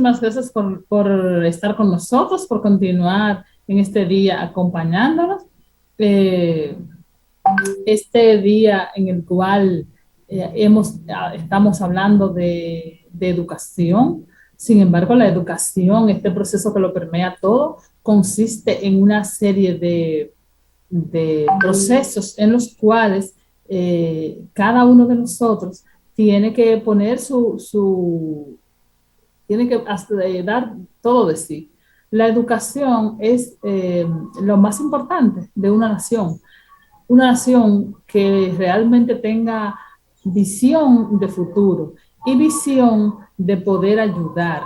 muchísimas gracias por estar con nosotros, por continuar en este día acompañándonos. Eh, este día en el cual estamos hablando de educación. Sin embargo, la educación, este proceso que lo permea todo, consiste en una serie de procesos en los cuales cada uno de nosotros tiene que poner tiene que dar todo de sí. La educación es lo más importante de una nación que realmente tenga visión de futuro y visión de poder ayudar.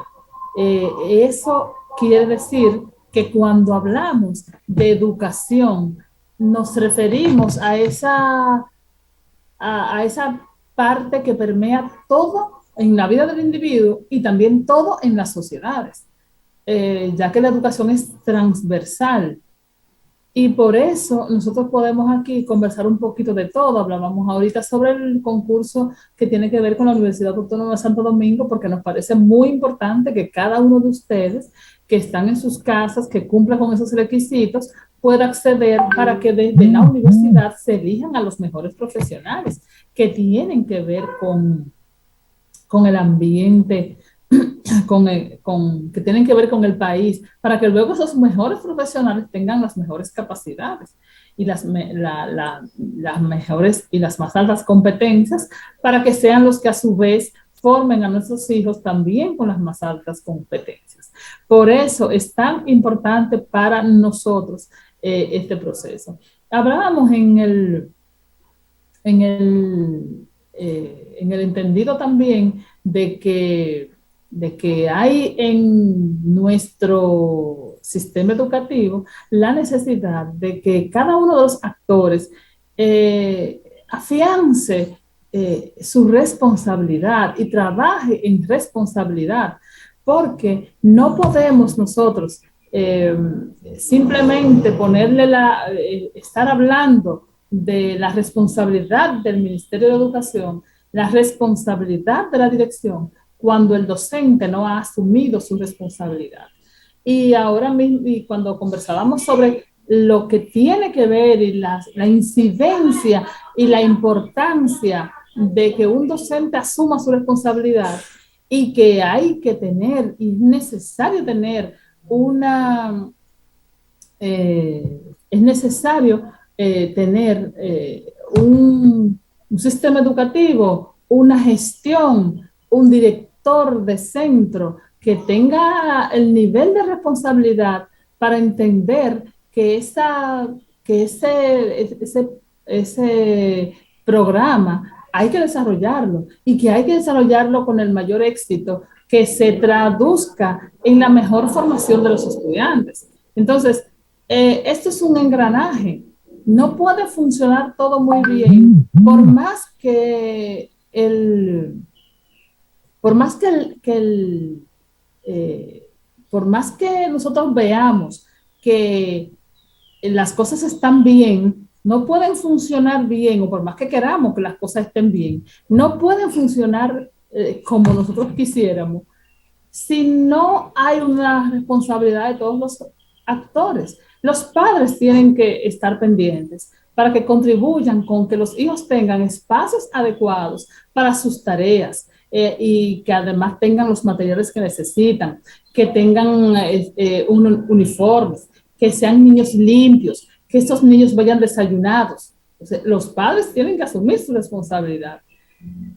Eso quiere decir que cuando hablamos de educación, nos referimos a esa parte que permea todo en la vida del individuo y también todo en las sociedades, ya que la educación es transversal. Y por eso nosotros podemos aquí conversar un poquito de todo. Hablábamos ahorita sobre el concurso que tiene que ver con la Universidad Autónoma de Santo Domingo, porque nos parece muy importante que cada uno de ustedes que están en sus casas, que cumpla con esos requisitos, pueda acceder para que desde la universidad se elijan a los mejores profesionales que tienen que ver con el ambiente, que tienen que ver con el país, para que luego esos mejores profesionales tengan las mejores capacidades y las mejores y las más altas competencias, para que sean los que a su vez formen a nuestros hijos también con las más altas competencias. Por eso es tan importante para nosotros este proceso. Hablábamos en el entendido también de que hay en nuestro sistema educativo la necesidad de que cada uno de los actores afiance su responsabilidad y trabaje en responsabilidad, porque no podemos nosotros eh, simplemente estar hablando de la responsabilidad del Ministerio de Educación, la responsabilidad de la dirección, cuando el docente no ha asumido su responsabilidad. Y ahora mismo, y cuando conversábamos sobre lo que tiene que ver y la incidencia y la importancia de que un docente asuma su responsabilidad, y que hay que tener, y es necesario tener una, es necesario tener un sistema educativo, una gestión, un director de centro que tenga el nivel de responsabilidad para entender que, que ese programa hay que desarrollarlo, y que hay que desarrollarlo con el mayor éxito, que se traduzca en la mejor formación de los estudiantes. Entonces, esto es un engranaje. No puede funcionar todo muy bien por más por más que nosotros veamos que las cosas están bien, no pueden funcionar bien, o por más que queramos que las cosas estén bien, no pueden funcionar como nosotros quisiéramos, si no hay una responsabilidad de todos los actores. Los padres tienen que estar pendientes para que contribuyan con que los hijos tengan espacios adecuados para sus tareas, y que además tengan los materiales que necesitan, que tengan uniformes, que sean niños limpios, que estos niños vayan desayunados. O sea, los padres tienen que asumir su responsabilidad.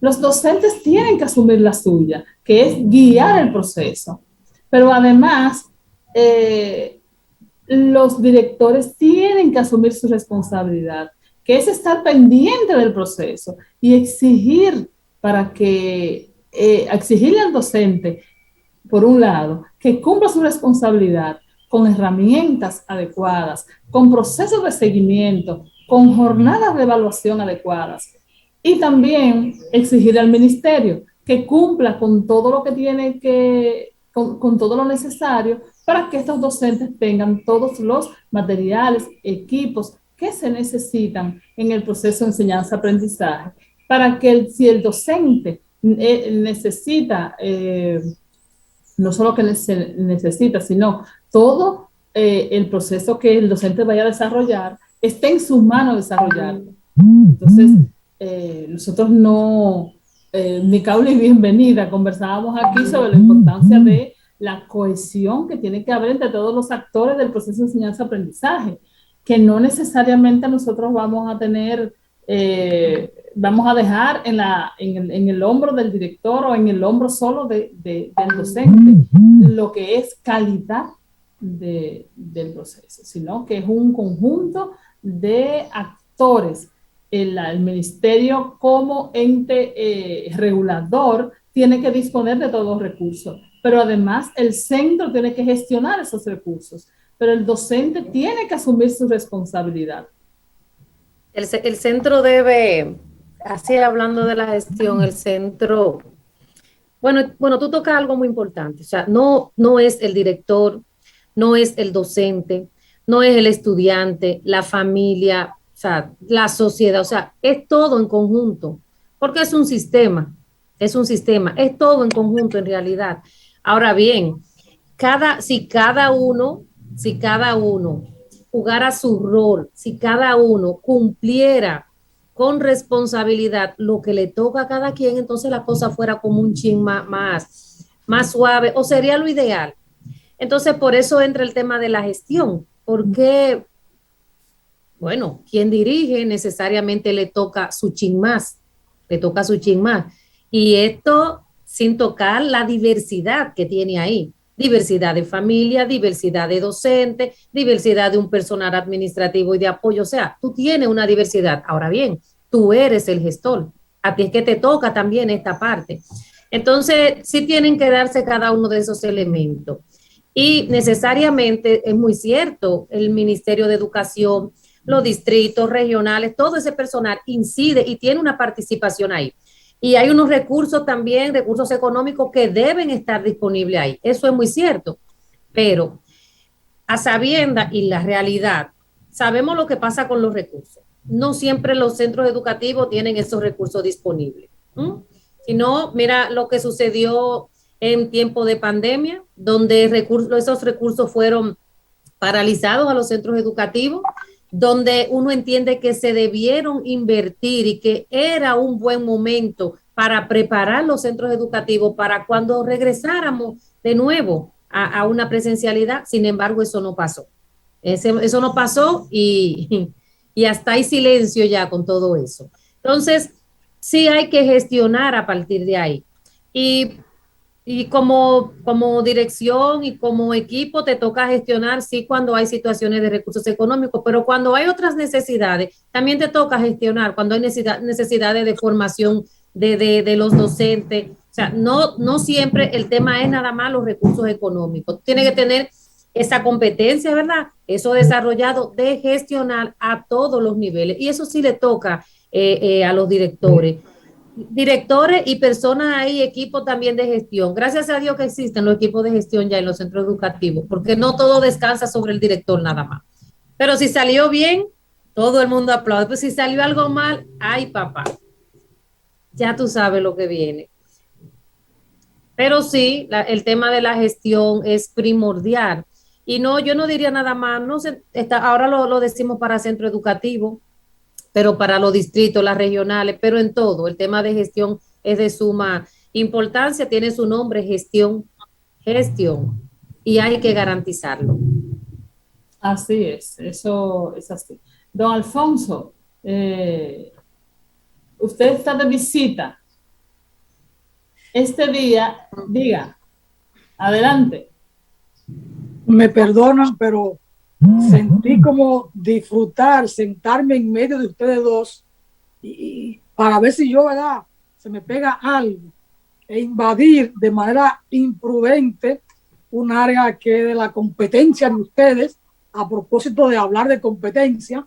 Los docentes tienen que asumir la suya, que es guiar el proceso. Pero además, los directores tienen que asumir su responsabilidad, que es estar pendiente del proceso y exigirle al docente, por un lado, que cumpla su responsabilidad con herramientas adecuadas, con procesos de seguimiento, con jornadas de evaluación adecuadas, y también exigir al ministerio que cumpla con todo lo que tiene con todo lo necesario para que estos docentes tengan todos los materiales, equipos que se necesitan en el proceso de enseñanza-aprendizaje, para que si el docente necesita no solo que se necesita, sino todo el proceso que el docente vaya a desarrollar, está en sus manos desarrollarlo. Entonces, nosotros no, ni caule y bienvenida, conversábamos aquí sobre la importancia de la cohesión que tiene que haber entre todos los actores del proceso de enseñanza-aprendizaje, que no necesariamente nosotros vamos a tener, vamos a dejar en el hombro del director o en el hombro solo del docente lo que es calidad del proceso, sino que es un conjunto de actores. El ministerio como ente regulador tiene que disponer de todos los recursos, pero además el centro tiene que gestionar esos recursos, pero el docente tiene que asumir su responsabilidad. El centro debe, así hablando de la gestión, el centro, bueno, tú tocas algo muy importante, o sea, no es el director, no es el docente, no es el estudiante, la familia, o sea, la sociedad, o sea, es todo en conjunto, porque es un sistema, es todo en conjunto en realidad. Ahora bien, si cada uno jugara su rol, si cada uno cumpliera con responsabilidad lo que le toca a cada quien, entonces la cosa fuera como un chin más suave, o sería lo ideal. Entonces, por eso entra el tema de la gestión, porque, bueno, quien dirige necesariamente le toca su chin más, le toca su chin más. Y esto sin tocar la diversidad que tiene ahí. Diversidad de familia, diversidad de docentes, diversidad de un personal administrativo y de apoyo. O sea, tú tienes una diversidad. Ahora bien, tú eres el gestor. A ti es que te toca también esta parte. Entonces, sí tienen que darse cada uno de esos elementos. Y necesariamente es muy cierto, el Ministerio de Educación, los distritos regionales, todo ese personal incide y tiene una participación ahí. Y hay unos recursos también, recursos económicos que deben estar disponibles ahí. Eso es muy cierto. Pero a sabienda y la realidad, sabemos lo que pasa con los recursos. No siempre los centros educativos tienen esos recursos disponibles. Si no, mira lo que sucedió en tiempo de pandemia, donde esos recursos fueron paralizados a los centros educativos, donde uno entiende que se debieron invertir y que era un buen momento para preparar los centros educativos para cuando regresáramos de nuevo a una presencialidad. Sin embargo, eso no pasó. Eso no pasó y hasta hay silencio ya con todo eso. Entonces, sí hay que gestionar a partir de ahí. Y como dirección y como equipo te toca gestionar, sí, cuando hay situaciones de recursos económicos, pero cuando hay otras necesidades, también te toca gestionar, cuando hay necesidades de formación de los docentes. O sea, no siempre el tema es nada más los recursos económicos. Tiene que tener esa competencia, ¿verdad? Eso desarrollado de gestionar a todos los niveles. Y eso sí le toca a los directores y personas ahí, equipos también de gestión. Gracias a Dios que existen los equipos de gestión ya en los centros educativos, porque no todo descansa sobre el director nada más. Pero si salió bien, todo el mundo aplaude. Pues si salió algo mal, ay papá, ya tú sabes lo que viene. Pero sí, el tema de la gestión es primordial. Y no, yo no diría nada más, no sé, ahora lo decimos para centro educativo, pero para los distritos, las regionales, pero en todo, el tema de gestión es de suma importancia, tiene su nombre, gestión, y hay que garantizarlo. Así es, eso es así. Don Alfonso, usted está de visita este día, diga, adelante. Me perdonan, pero sentí como disfrutar, sentarme en medio de ustedes dos y para ver si yo, ¿verdad?, se me pega algo e invadir de manera imprudente un área que es de la competencia de ustedes. A propósito de hablar de competencia,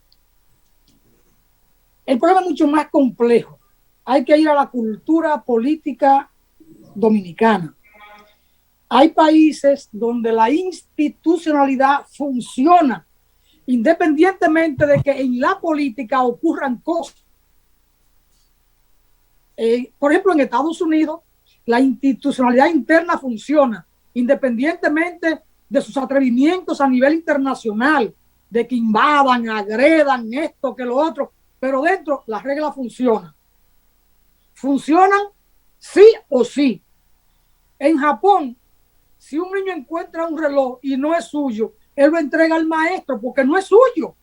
el problema es mucho más complejo. Hay que ir a la cultura política dominicana. Hay países donde la institucionalidad funciona independientemente de que en la política ocurran cosas. Por ejemplo, en Estados Unidos, la institucionalidad interna funciona, independientemente de sus atrevimientos a nivel internacional, de que invadan, agredan esto, que lo otro, pero dentro las reglas funcionan. Funcionan sí o sí. En Japón, si un niño encuentra un reloj y no es suyo, él lo entrega al maestro porque no es suyo.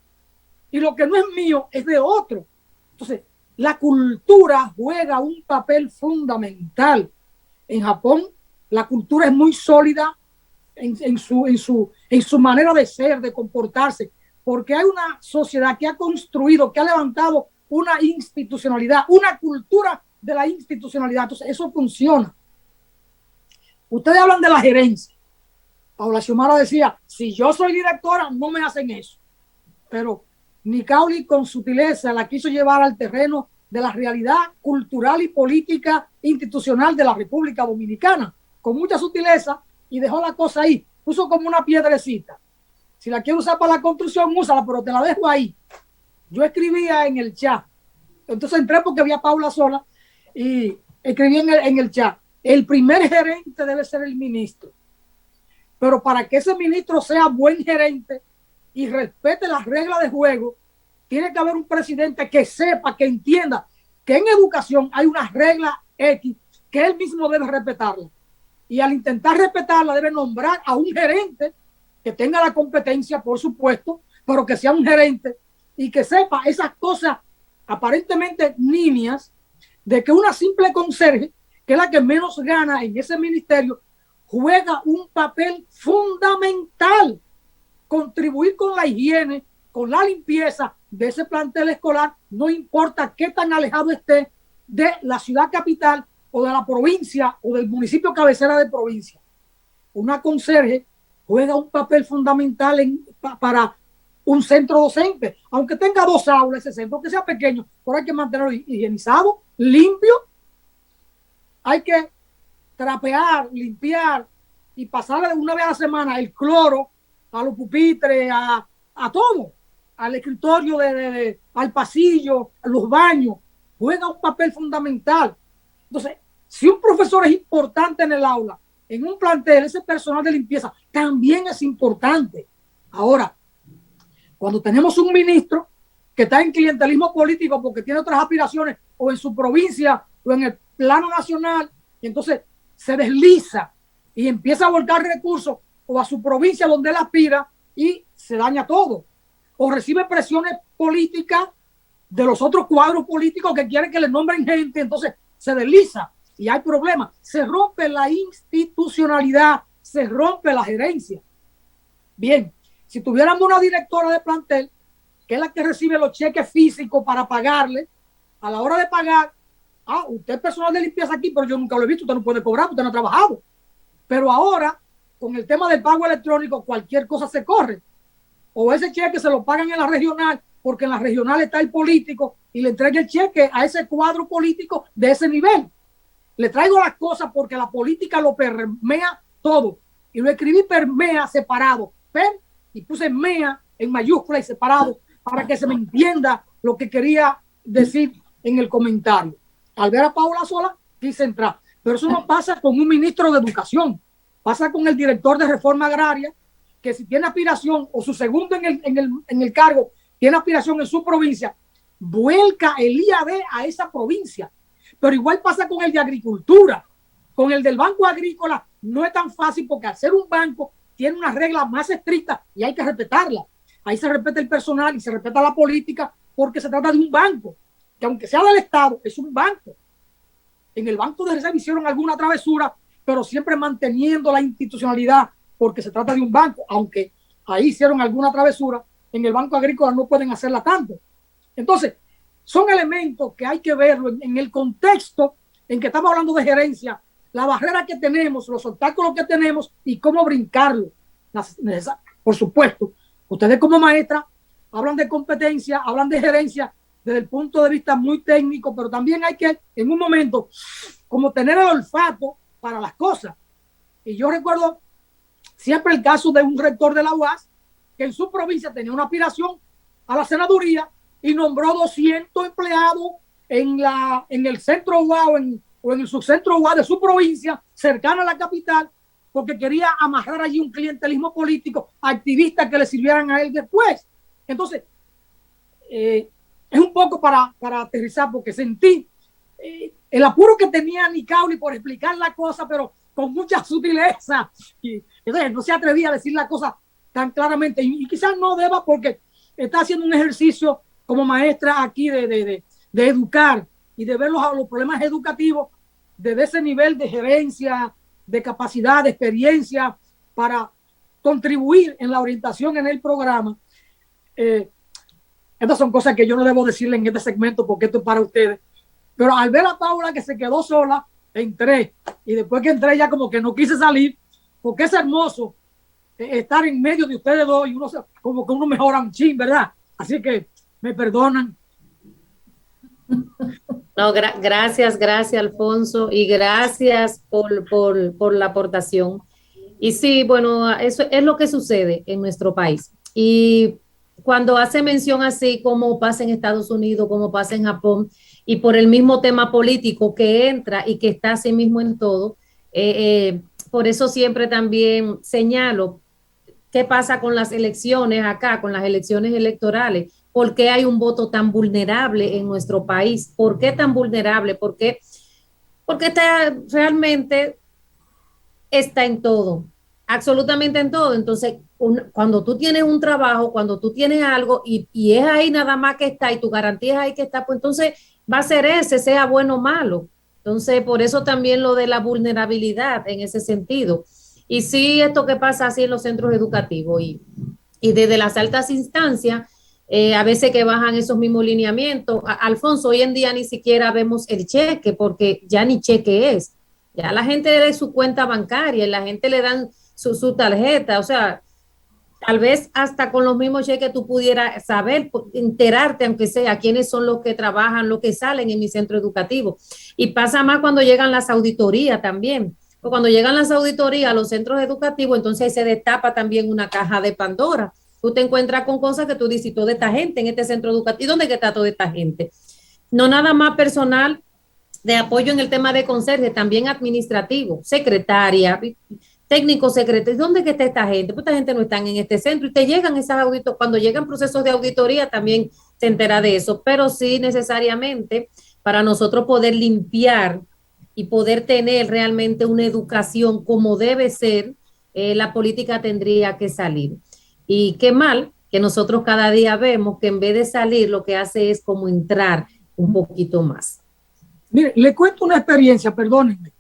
Y lo que no es mío es de otro. Entonces, la cultura juega un papel fundamental. En Japón, la cultura es muy sólida en su manera de ser, de comportarse, porque hay una sociedad que ha construido, que ha levantado una institucionalidad, una cultura de la institucionalidad. Entonces, eso funciona. Ustedes hablan de la gerencia. Paula Xiomara decía, si yo soy directora, no me hacen eso. Pero Nicauli con sutileza la quiso llevar al terreno de la realidad cultural y política institucional de la República Dominicana, con mucha sutileza, y dejó la cosa ahí. Puso como una piedrecita. Si la quiero usar para la construcción, úsala, pero te la dejo ahí. Yo escribía en el chat. Entonces entré porque había Paula sola y escribí en el chat. El primer gerente debe ser el ministro. Pero para que ese ministro sea buen gerente y respete las reglas de juego, tiene que haber un presidente que sepa, que entienda que en educación hay unas reglas X que él mismo debe respetarla. Y al intentar respetarla debe nombrar a un gerente que tenga la competencia, por supuesto, pero que sea un gerente y que sepa esas cosas aparentemente nimias de que una simple conserje, que es la que menos gana en ese ministerio, juega un papel fundamental. Contribuir con la higiene, con la limpieza de ese plantel escolar, no importa qué tan alejado esté de la ciudad capital o de la provincia o del municipio cabecera de provincia. Una conserje juega un papel fundamental para un centro docente, aunque tenga 2 aulas, ese centro que sea pequeño, pero hay que mantenerlo higienizado, limpio, hay que trapear, limpiar y pasarle una vez a la semana el cloro a los pupitres, a todo, al escritorio, al pasillo, a los baños, juega un papel fundamental. Entonces, si un profesor es importante en el aula, en un plantel, ese personal de limpieza también es importante. Ahora, cuando tenemos un ministro que está en clientelismo político porque tiene otras aspiraciones o en su provincia o en el plano nacional, y entonces se desliza y empieza a volcar recursos o a su provincia donde él aspira y se daña todo. O recibe presiones políticas de los otros cuadros políticos que quieren que le nombren gente, entonces se desliza y hay problemas. Se rompe la institucionalidad, se rompe la gerencia. Bien, si tuviéramos una directora de plantel, que es la que recibe los cheques físicos para pagarle, a la hora de pagar, usted es personal de limpieza aquí, pero yo nunca lo he visto, usted no puede cobrar, usted no ha trabajado. Pero ahora, con el tema del pago electrónico, cualquier cosa se corre. O ese cheque se lo pagan en la regional, porque en la regional está el político y le entrega el cheque a ese cuadro político de ese nivel. Le traigo las cosas porque la política lo permea todo. Y lo escribí permea separado. Y puse mea en mayúscula y separado para que se me entienda lo que quería decir en el comentario. Al ver a Paula sola, quise entrar. Pero eso no pasa con un ministro de educación. Pasa con el director de reforma agraria, que si tiene aspiración o su segundo en el cargo tiene aspiración en su provincia, vuelca el IAD a esa provincia. Pero igual pasa con el de agricultura. Con el del banco agrícola no es tan fácil porque al ser un banco tiene unas reglas más estrictas y hay que respetarlas. Ahí se respeta el personal y se respeta la política porque se trata de un banco, que aunque sea del Estado, es un banco. En el Banco de Reserva hicieron alguna travesura, pero siempre manteniendo la institucionalidad porque se trata de un banco, aunque ahí hicieron alguna travesura, en el Banco Agrícola no pueden hacerla tanto. Entonces, son elementos que hay que verlo en el contexto en que estamos hablando de gerencia, la barrera que tenemos, los obstáculos que tenemos y cómo brincarlo. Por supuesto, ustedes como maestra hablan de competencia, hablan de gerencia desde el punto de vista muy técnico, pero también hay que, en un momento, como tener el olfato para las cosas. Y yo recuerdo siempre el caso de un rector de la UAS que en su provincia tenía una aspiración a la senaduría y nombró 200 empleados en el centro UAS o en el subcentro UAS de su provincia, cercana a la capital, porque quería amarrar allí un clientelismo político, activistas que le sirvieran a él después. Entonces, es un poco para aterrizar, porque sentí el apuro que tenía Nicauli por explicar la cosa, pero con mucha sutileza. Y entonces no se atrevía a decir la cosa tan claramente. Y quizás no deba, porque está haciendo un ejercicio como maestra aquí de educar y de ver los problemas educativos desde ese nivel de gerencia, de capacidad, de experiencia, para contribuir en la orientación en el programa. Estas son cosas que yo no debo decirle en este segmento, porque esto es para ustedes. Pero al ver a Paula que se quedó sola, entré. Y después que entré ya como que no quise salir, porque es hermoso estar en medio de ustedes dos y uno como que uno mejora un chin, ¿verdad? Así que me perdonan. No, gracias, Alfonso, y gracias por la aportación. Y sí, bueno, eso es lo que sucede en nuestro país. Y cuando hace mención así, como pasa en Estados Unidos, como pasa en Japón, y por el mismo tema político que entra y que está así mismo en todo, por eso siempre también señalo qué pasa con las elecciones acá, con las elecciones electorales. ¿Por qué hay un voto tan vulnerable en nuestro país? ¿Por qué tan vulnerable? Porque realmente está en todo, absolutamente en todo. Entonces, cuando tú tienes un trabajo, cuando tú tienes algo y es ahí nada más que está y tu garantía es ahí que está, pues entonces va a ser ese, sea bueno o malo. Entonces, por eso también lo de la vulnerabilidad en ese sentido. Y sí, esto que pasa así en los centros educativos y desde las altas instancias, a veces que bajan esos mismos lineamientos. Alfonso, hoy en día ni siquiera vemos el cheque, porque ya ni cheque es. Ya la gente le da su cuenta bancaria, la gente le dan su tarjeta, o sea, tal vez hasta con los mismos cheques tú pudieras saber, enterarte, aunque sea, quiénes son los que trabajan, los que salen en mi centro educativo. Y pasa más cuando llegan las auditorías también. O cuando llegan las auditorías a los centros educativos, entonces se destapa también una caja de Pandora. Tú te encuentras con cosas que tú dices, toda esta gente en este centro educativo, ¿y dónde está toda esta gente? No nada más personal de apoyo en el tema de conserje, también administrativo, secretaria, técnico secretario. ¿Dónde que está esta gente? Pues esta gente no está en este centro y te llegan esas auditorías. Cuando llegan procesos de auditoría también se entera de eso, pero sí necesariamente para nosotros poder limpiar y poder tener realmente una educación como debe ser, la política tendría que salir. Y qué mal que nosotros cada día vemos que en vez de salir lo que hace es como entrar un poquito más. Mire, le cuento una experiencia, perdónenme.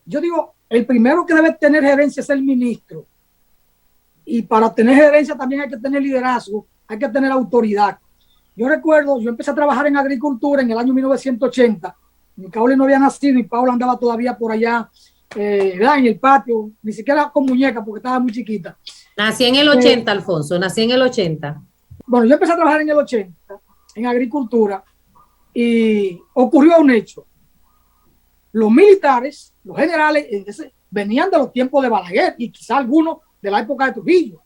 Yo digo, el primero que debe tener gerencia es el ministro. Y para tener gerencia también hay que tener liderazgo, hay que tener autoridad. Yo recuerdo, yo empecé a trabajar en agricultura en el año 1980. Nicauli no había nacido y Paula andaba todavía por allá, en el patio, ni siquiera con muñeca porque estaba muy chiquita. Nací en el 80, Alfonso, nací en el 80. Bueno, yo empecé a trabajar en el 80 en agricultura y ocurrió un hecho. Los militares, los generales, venían de los tiempos de Balaguer y quizá algunos de la época de Trujillo.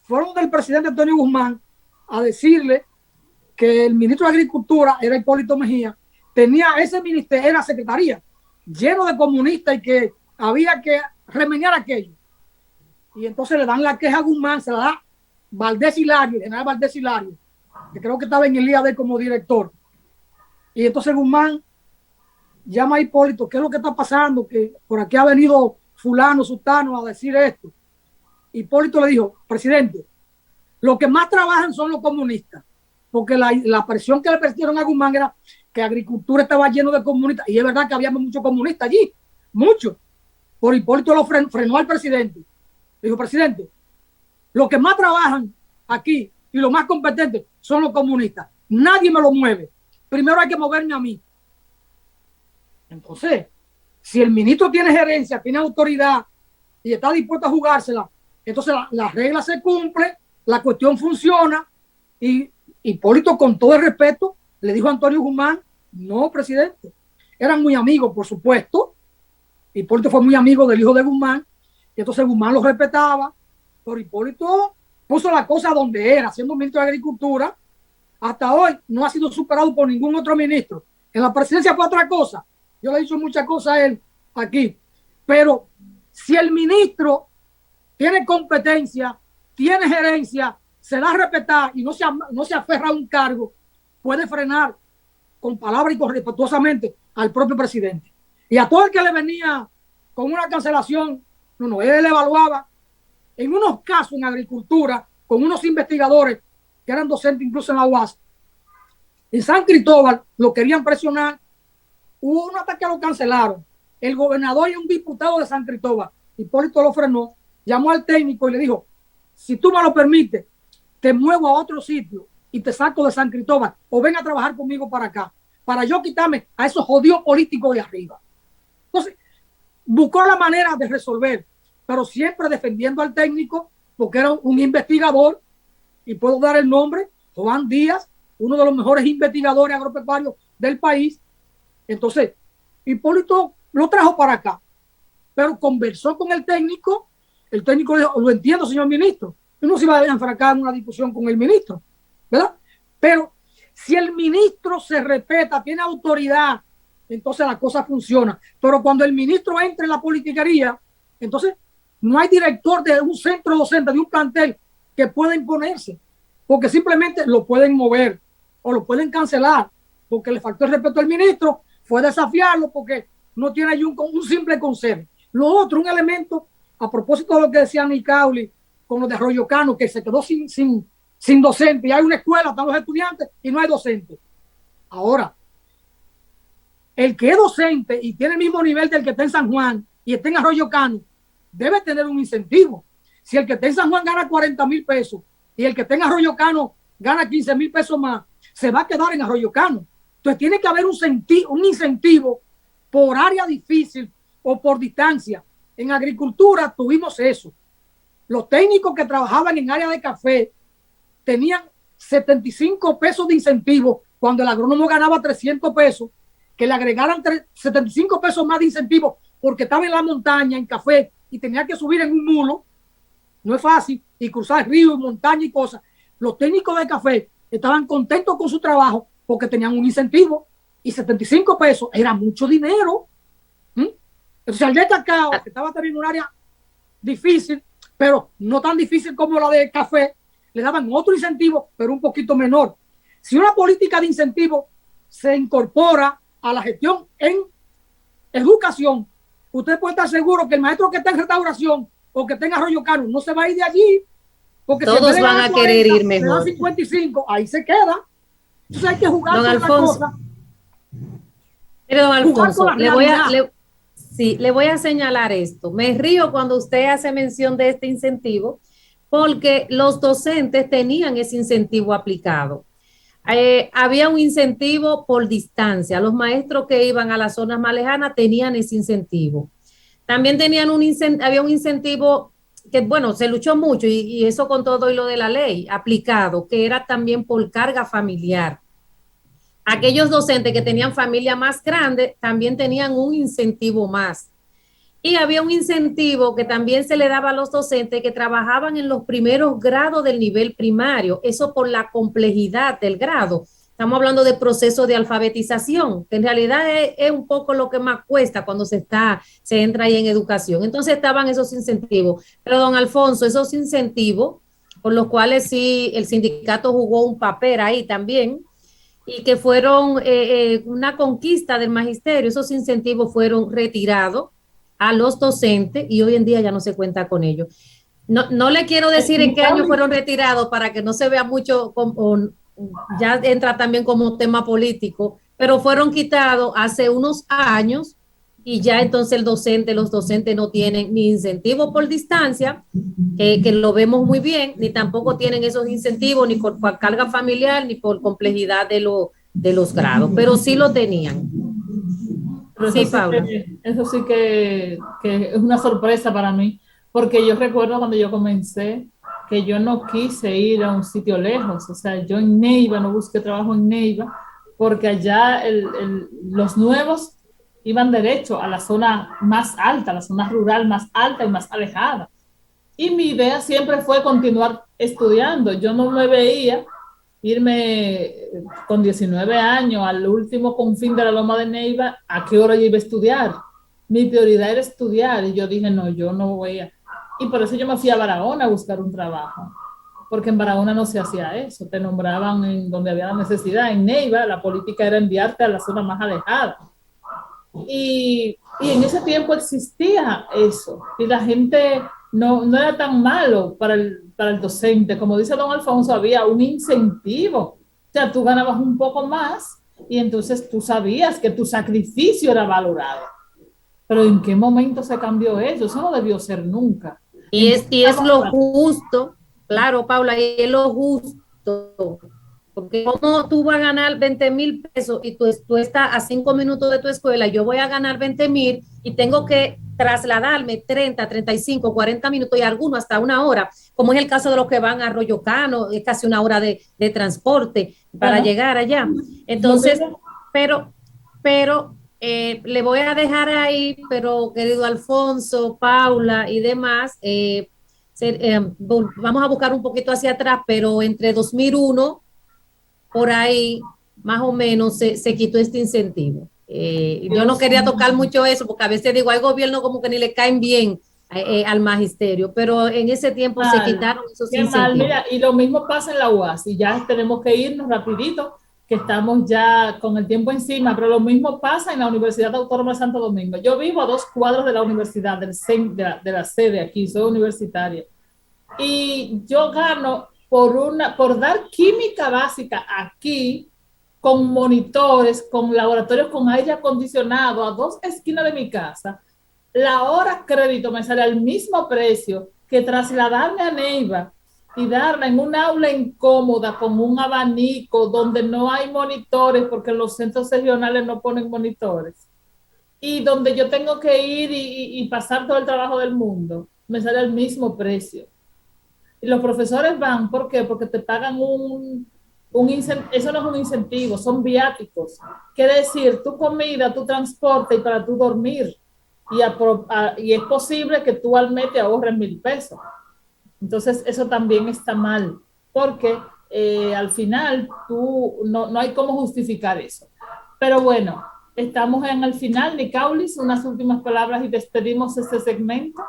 Fueron del presidente Antonio Guzmán a decirle que el ministro de Agricultura era Hipólito Mejía, tenía ese ministerio, era secretaría, lleno de comunistas y que había que remediar aquello. Y entonces le dan la queja a Guzmán, se la da Valdés Hilario, el general Valdés Hilario, que creo que estaba en el IAD como director. Y entonces Guzmán llama a Hipólito, ¿qué es lo que está pasando? Que por aquí ha venido fulano, sultano a decir esto. Hipólito le dijo, presidente, los que más trabajan son los comunistas, porque la presión que le prestieron a Guzmán era que agricultura estaba lleno de comunistas, y es verdad que había muchos comunistas allí, muchos. Por Hipólito lo frenó al presidente. Le dijo, presidente, los que más trabajan aquí y los más competentes son los comunistas. Nadie me lo mueve. Primero hay que moverme a mí. Entonces, si el ministro tiene gerencia, tiene autoridad y está dispuesto a jugársela, entonces la regla se cumple, la cuestión funciona. Y Hipólito, con todo el respeto, le dijo a Antonio Guzmán, no, presidente. Eran muy amigos, por supuesto. Hipólito fue muy amigo del hijo de Guzmán, y entonces Guzmán lo respetaba, pero Hipólito puso la cosa donde era, siendo ministro de Agricultura. Hasta hoy no ha sido superado por ningún otro ministro. En la presidencia fue otra cosa. Yo le he dicho muchas cosas a él aquí, pero si el ministro tiene competencia, tiene gerencia, se da a respetar y no se aferra a un cargo, puede frenar con palabras y respetuosamente al propio presidente. Y a todo el que le venía con una cancelación, él evaluaba en unos casos en agricultura con unos investigadores que eran docentes incluso en la UAS. En San Cristóbal lo querían presionar, hubo un ataque, lo cancelaron. El gobernador y un diputado de San Cristóbal, Hipólito, lo frenó, llamó al técnico y le dijo: si tú me lo permites, te muevo a otro sitio y te saco de San Cristóbal, o ven a trabajar conmigo para acá, para yo quitarme a esos jodidos políticos de arriba. Entonces, buscó la manera de resolver, pero siempre defendiendo al técnico, porque era un investigador, y puedo dar el nombre, Juan Díaz, uno de los mejores investigadores agropecuarios del país. Entonces, Hipólito lo trajo para acá, pero conversó con el técnico le dijo: lo entiendo, señor ministro, yo no se iba a enfrascar en una discusión con el ministro, ¿verdad? Pero si el ministro se respeta, tiene autoridad, entonces la cosa funciona. Pero cuando el ministro entra en la politiquería, entonces no hay director de un centro docente, de un plantel, que pueda imponerse, porque simplemente lo pueden mover o lo pueden cancelar, porque le faltó el respeto al ministro, fue desafiarlo porque no tiene ahí un simple consejo. Lo otro, un elemento, a propósito de lo que decía Nicauli con lo de Arroyo Cano, que se quedó sin docente, y hay una escuela, están los estudiantes y no hay docente. Ahora, el que es docente y tiene el mismo nivel del que está en San Juan y está en Arroyo Cano, debe tener un incentivo. Si el que está en San Juan gana 40,000 pesos y el que está en Arroyo Cano gana 15,000 pesos más, se va a quedar en Arroyo Cano. Entonces tiene que haber un incentivo por área difícil o por distancia. En agricultura tuvimos eso. Los técnicos que trabajaban en área de café tenían 75 pesos de incentivo cuando el agrónomo ganaba 300 pesos, que le agregaran 75 pesos más de incentivo porque estaba en la montaña, en café, y tenía que subir en un mulo. No es fácil, y cruzar ríos, montaña y cosas. Los técnicos de café estaban contentos con su trabajo porque tenían un incentivo, y 75 pesos era mucho dinero. Entonces, al de cacao, que estaba también en un área difícil, pero no tan difícil como la de café, le daban otro incentivo, pero un poquito menor. Si una política de incentivo se incorpora a la gestión en educación, usted puede estar seguro que el maestro que está en restauración o que está en Arroyo Cano no se va a ir de allí, porque todos si van a 40, querer ir mejor. 55, ahí se queda. Entonces hay que jugar don con Alfonso, la cosa. Mire, don Alfonso, le voy a señalar esto. Me río cuando usted hace mención de este incentivo, porque los docentes tenían ese incentivo aplicado. Había un incentivo por distancia. Los maestros que iban a las zonas más lejanas tenían ese incentivo. También tenían había un incentivo que, bueno, se luchó mucho y eso con todo y lo de la ley aplicado, que era también por carga familiar. Aquellos docentes que tenían familia más grande también tenían un incentivo más. Y había un incentivo que también se le daba a los docentes que trabajaban en los primeros grados del nivel primario, eso por la complejidad del grado. Estamos hablando de proceso de alfabetización, que en realidad es un poco lo que más cuesta cuando se entra ahí en educación. Entonces estaban esos incentivos. Pero, don Alfonso, esos incentivos, por los cuales sí el sindicato jugó un papel ahí también, y que fueron una conquista del magisterio, esos incentivos fueron retirados a los docentes y hoy en día ya no se cuenta con ellos. No le quiero decir en qué año fueron retirados para que no se vea mucho, ya entra también como tema político, pero fueron quitados hace unos años y ya entonces los docentes no tienen ni incentivo por distancia, que lo vemos muy bien, ni tampoco tienen esos incentivos ni por carga familiar ni por complejidad de los grados, pero sí lo tenían. Pero sí, Paula. Eso sí que es una sorpresa para mí, porque yo recuerdo cuando yo comencé que yo no quise ir a un sitio lejos, o sea, yo en Neiva, no busqué trabajo en Neiva, porque allá los nuevos iban derecho a la zona más alta, la zona rural más alta y más alejada. Y mi idea siempre fue continuar estudiando. Yo no me veía irme con 19 años al último confín de la Loma de Neiva, ¿a qué hora yo iba a estudiar? mi prioridad era estudiar y yo dije, no, yo no voy a... Y por eso yo me fui a Barahona a buscar un trabajo, porque en Barahona no se hacía eso, te nombraban en donde había la necesidad. En Neiva la política era enviarte a la zona más alejada. Y en ese tiempo existía eso, y la gente no era tan malo para el docente. Como dice don Alfonso, había un incentivo. O sea, tú ganabas un poco más y entonces tú sabías que tu sacrificio era valorado. Pero ¿en qué momento se cambió eso? Eso no debió ser nunca. Y es lo justo, claro, Paula, y es lo justo, porque como tú vas a ganar 20,000 pesos y tú estás a 5 minutos de tu escuela, yo voy a ganar 20,000 y tengo que trasladarme 30, 35, 40 minutos y algunos hasta una hora, como es el caso de los que van a Arroyo Cano, es casi una hora de transporte para llegar allá. Entonces, pero, le voy a dejar ahí, pero querido Alfonso, Paula y demás, vamos a buscar un poquito hacia atrás, pero entre 2001, por ahí, más o menos, se quitó este incentivo. Yo no quería tocar mucho eso, porque a veces digo, hay gobiernos como que ni le caen bien al magisterio, pero en ese tiempo se quitaron esos qué incentivos. mal, mira, y lo mismo pasa en la UAS, y ya tenemos que irnos rapidito, que estamos ya con el tiempo encima, pero lo mismo pasa en la Universidad Autónoma de Santo Domingo. Yo vivo a 2 cuadros de la universidad, de la sede aquí, soy universitaria, y yo gano por dar química básica aquí, con monitores, con laboratorios con aire acondicionado a 2 esquinas de mi casa, la hora crédito me sale al mismo precio que trasladarme a Neiva y darla en un aula incómoda con un abanico donde no hay monitores porque los centros regionales no ponen monitores y donde yo tengo que ir y pasar todo el trabajo del mundo, me sale al mismo precio. Y los profesores van, ¿por qué? Porque te pagan eso no es un incentivo, son viáticos. Quiere decir, tu comida, tu transporte y para tu dormir. Y es posible que tú al mes te ahorres 1,000 pesos. Entonces, eso también está mal, porque al final no hay cómo justificar eso. Pero bueno, estamos en el final. Nicaulis, unas últimas palabras y despedimos este segmento.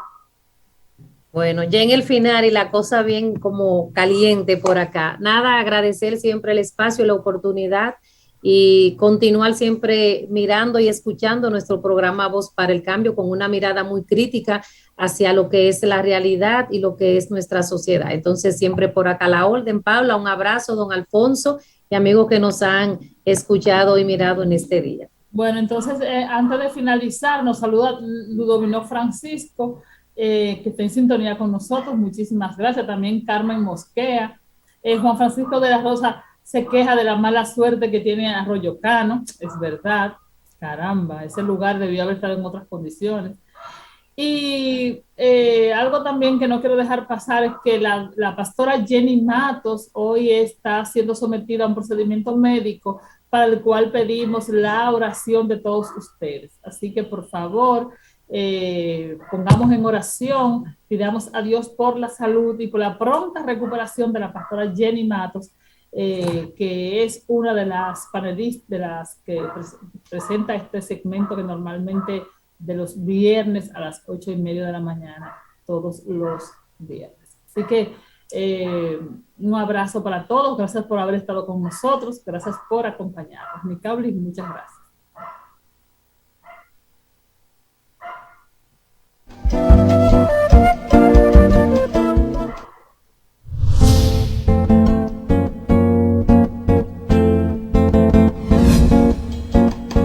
Bueno, ya en el final y la cosa bien como caliente por acá. Nada, agradecer siempre el espacio, la oportunidad y continuar siempre mirando y escuchando nuestro programa Voz para el Cambio con una mirada muy crítica hacia lo que es la realidad y lo que es nuestra sociedad. Entonces, siempre por acá la orden, Paula, un abrazo, don Alfonso y amigos que nos han escuchado y mirado en este día. Bueno, entonces, antes de finalizar, nos saluda Ludovino Francisco, que está en sintonía con nosotros. Muchísimas gracias. También Carmen Mosquea. Juan Francisco de la Rosa se queja de la mala suerte que tiene Arroyo Cano. Es verdad. Caramba, ese lugar debió haber estado en otras condiciones. Y algo también que no quiero dejar pasar es que la pastora Jenny Matos hoy está siendo sometida a un procedimiento médico para el cual pedimos la oración de todos ustedes. Así que por favor, pongamos en oración, pidamos a Dios por la salud y por la pronta recuperación de la pastora Jenny Matos, que es una de las panelistas, de las que presenta este segmento que normalmente de los viernes a las 8:30 de la mañana, todos los viernes. Así que un abrazo para todos, gracias por haber estado con nosotros, gracias por acompañarnos. Nicaulis, muchas gracias.